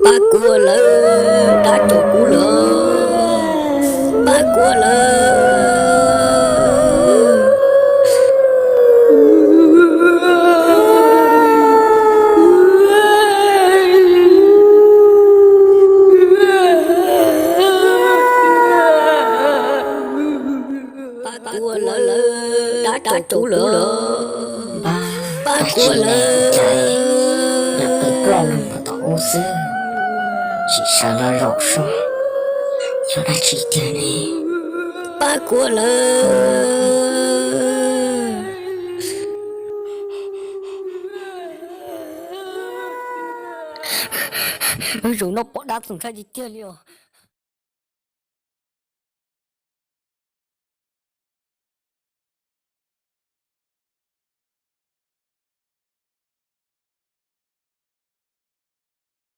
八过了，大周过了，八过了。八过了，大周过了，八过了。那被暴露了的屋子只剩了肉霜，原来这一点里八过了。肉nó bỏ đá xuống ra gì kia liều